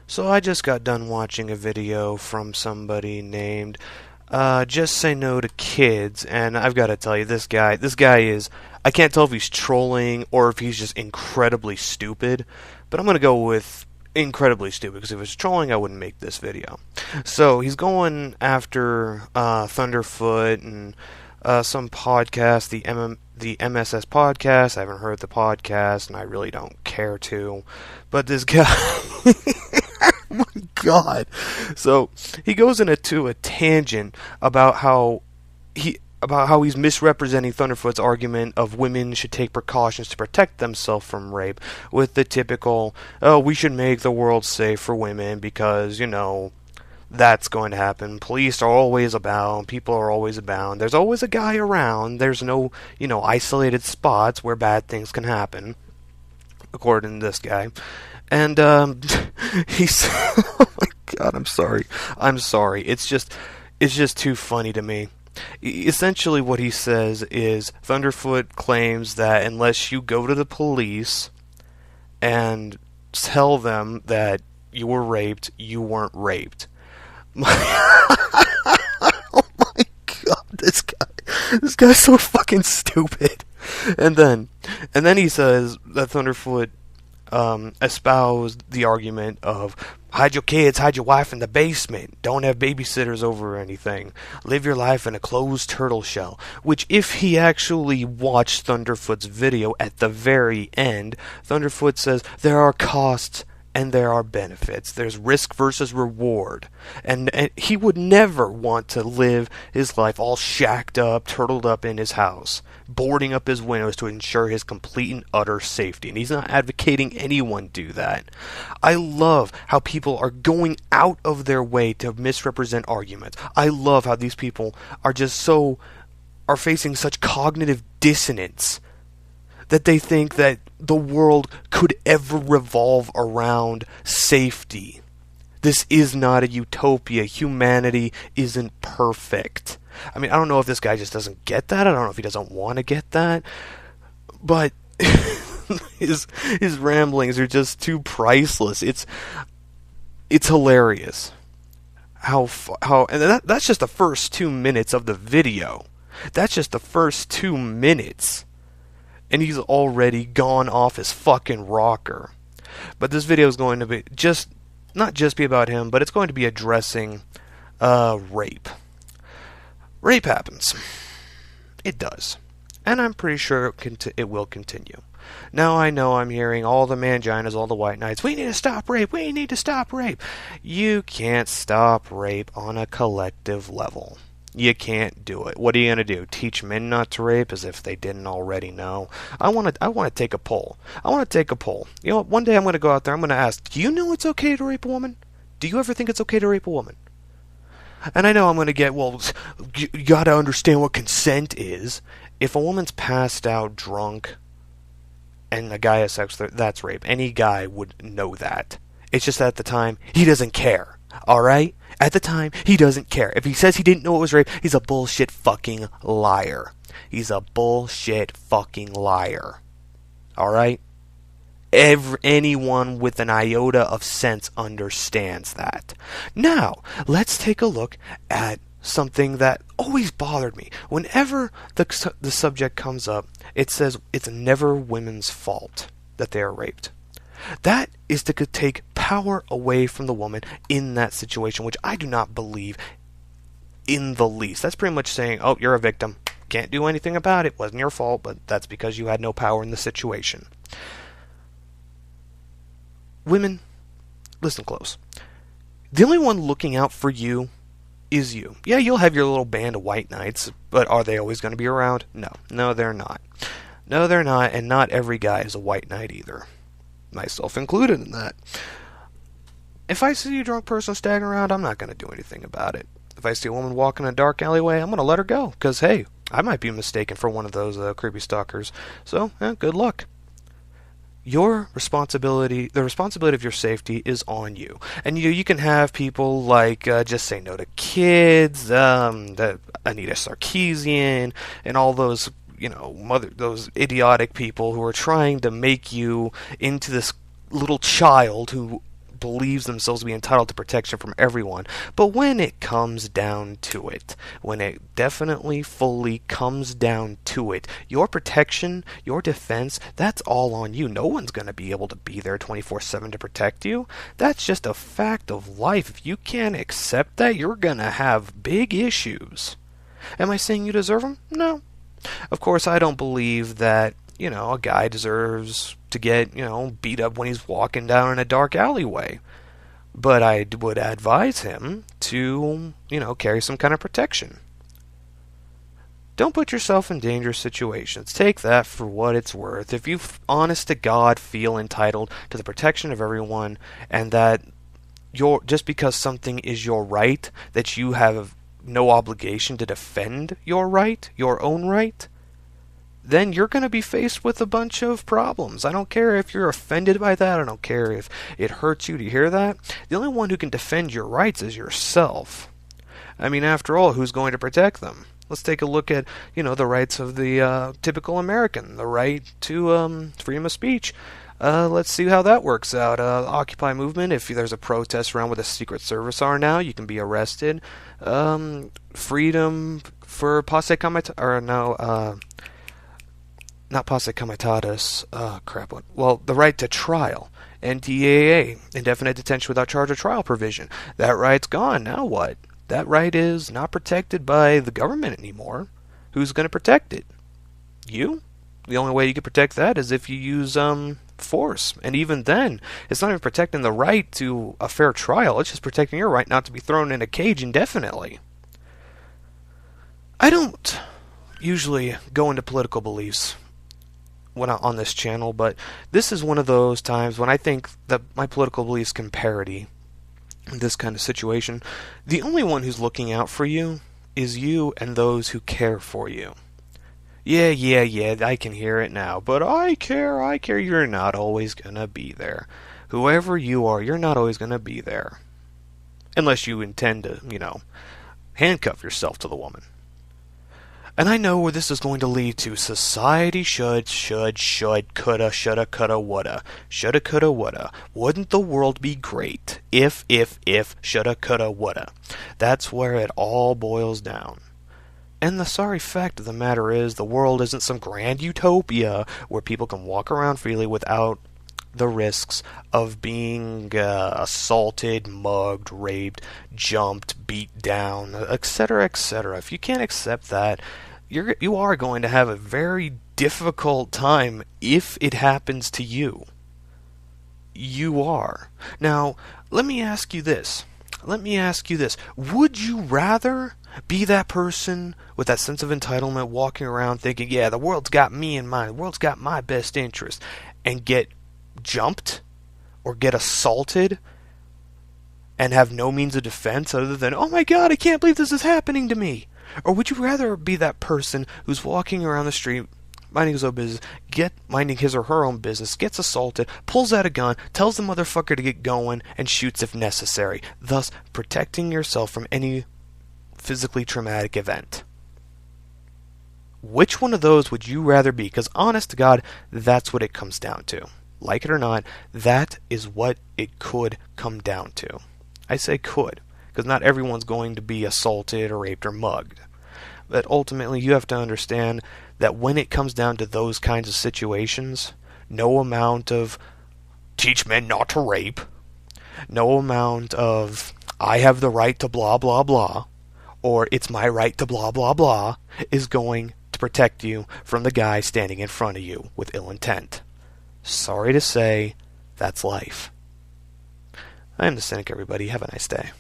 So I just got done watching a video from somebody named Just Say No to Kids, and I've got to tell you, this guy is, I can't tell if he's trolling or if he's just incredibly stupid, but I'm going to go with incredibly stupid, because if it was trolling, I wouldn't make this video. So he's going after Thunderfoot and some podcast, the MSS podcast. I haven't heard the podcast, and I really don't care to. But this guy, oh my god! So he goes into a tangent about how he's misrepresenting Thunderfoot's argument of women should take precautions to protect themselves from rape, with the typical, oh, we should make the world safe for women because, that's going to happen. Police are always abound. People are always abound. There's always a guy around. There's no, isolated spots where bad things can happen, according to this guy. And he's, oh my god, I'm sorry. I'm sorry. It's just too funny to me. Essentially, what he says is Thunderfoot claims that unless you go to the police and tell them that you were raped, you weren't raped. Oh my god, this guy's so fucking stupid. And then he says that Thunderfoot espoused the argument of hide your kids, hide your wife in the basement, don't have babysitters over or anything, live your life in a closed turtle shell. Which, if he actually watched Thunderfoot's video at the very end, Thunderfoot says there are costs and there are benefits. There's risk versus reward. And he would never want to live his life all shacked up, turtled up in his house, boarding up his windows to ensure his complete and utter safety. And he's not advocating anyone do that. I love how people are going out of their way to misrepresent arguments. I love how these people are facing such cognitive dissonance that they think that the world could ever revolve around safety. This is not a utopia. Humanity isn't perfect. I mean, I don't know if this guy just doesn't get that. I don't know if he doesn't want to get that. But his ramblings are just too priceless. It's hilarious. And that's just the first 2 minutes of the video. That's just the first 2 minutes. And he's already gone off his fucking rocker. But this video is going to be not just be about him, but it's going to be addressing rape. Rape happens. It does. And I'm pretty sure it will continue. Now I know I'm hearing all the manginas, all the white knights, we need to stop rape, we need to stop rape. You can't stop rape on a collective level. You can't do it. What are you going to do? Teach men not to rape as if they didn't already know? I want to take a poll. You know what? One day I'm going to go out there. I'm going to ask, do you know it's okay to rape a woman? Do you ever think it's okay to rape a woman? And I know I'm going to get, well, you got to understand what consent is. If a woman's passed out drunk and a guy has sex with her, that's rape. Any guy would know that. It's just that at the time, he doesn't care. Alright? At the time, he doesn't care. If he says he didn't know it was rape, he's a bullshit fucking liar. He's a bullshit fucking liar. Alright? Anyone with an iota of sense understands that. Now, let's take a look at something that always bothered me. Whenever the subject comes up, it says it's never women's fault that they are raped. That is to take power away from the woman in that situation, which I do not believe in the least. That's pretty much saying, oh, you're a victim. Can't do anything about it. Wasn't your fault, but that's because you had no power in the situation. Women, listen close. The only one looking out for you is you. Yeah, you'll have your little band of white knights, but are they always going to be around? No. No, they're not. No, they're not, and not every guy is a white knight either. Myself included in that. If I see a drunk person standing around, I'm not going to do anything about it. If I see a woman walking in a dark alleyway, I'm going to let her go. Because, hey, I might be mistaken for one of those creepy stalkers. So, good luck. Your responsibility, the responsibility of your safety is on you. And you can have people like Just Say No to Kids, the Anita Sarkeesian, and all those those idiotic people who are trying to make you into this little child who believes themselves to be entitled to protection from everyone. But when it comes down to it, when it definitely fully comes down to it, your protection, your defense, that's all on you. No one's going to be able to be there 24/7 to protect you. That's just a fact of life. If you can't accept that, you're going to have big issues. Am I saying you deserve them? No. Of course, I don't believe that, a guy deserves to get, beat up when he's walking down in a dark alleyway. But I would advise him to, carry some kind of protection. Don't put yourself in dangerous situations. Take that for what it's worth. If you, honest to God, feel entitled to the protection of everyone, and that just because something is your right, that you have no obligation to defend your right, your own right, then you're going to be faced with a bunch of problems. I don't care if you're offended by that. I don't care if it hurts you to hear that. The only one who can defend your rights is yourself. I mean, after all, who's going to protect them? Let's take a look at, the rights of the typical American, the right to freedom of speech. Let's see how that works out. Occupy movement, if there's a protest around where the Secret Service are now, you can be arrested. Freedom for posse comitatus, or no, not posse comitatus, well, the right to trial. NDAA, indefinite detention without charge or trial provision. That right's gone. Now what? That right is not protected by the government anymore. Who's going to protect it? You? The only way you can protect that is if you use force. And even then, it's not even protecting the right to a fair trial. It's just protecting your right not to be thrown in a cage indefinitely. I don't usually go into political beliefs when on this channel, but this is one of those times when I think that my political beliefs can parody in this kind of situation. The only one who's looking out for you is you and those who care for you. Yeah, I can hear it now, but I care, you're not always gonna be there. Whoever you are, you're not always gonna be there. Unless you intend to, handcuff yourself to the woman. And I know where this is going to lead to. Society should, coulda, shoulda, coulda, woulda. Shoulda, coulda, woulda. Wouldn't the world be great if, shoulda, coulda, woulda. That's where it all boils down. And the sorry fact of the matter is, the world isn't some grand utopia where people can walk around freely without the risks of being assaulted, mugged, raped, jumped, beat down, etc., etc. If you can't accept that, you are going to have a very difficult time if it happens to you. You are. Now, let me ask you this. Would you rather be that person with that sense of entitlement walking around thinking, yeah, the world's got me in mind, the world's got my best interest, and get jumped or get assaulted and have no means of defense other than, oh my God, I can't believe this is happening to me? Or would you rather be that person who's walking around the street, minding his own business, minding his or her own business, gets assaulted, pulls out a gun, tells the motherfucker to get going, and shoots if necessary, thus protecting yourself from any physically traumatic event? Which one of those would you rather be? Because honest to God, that's what it comes down to. Like it or not, that is what it could come down to. I say could, because not everyone's going to be assaulted or raped or mugged. But ultimately, you have to understand that when it comes down to those kinds of situations, no amount of teach men not to rape, no amount of I have the right to blah blah blah, or it's my right to blah blah blah, is going to protect you from the guy standing in front of you with ill intent. Sorry to say, that's life. I am the Cynic, everybody. Have a nice day.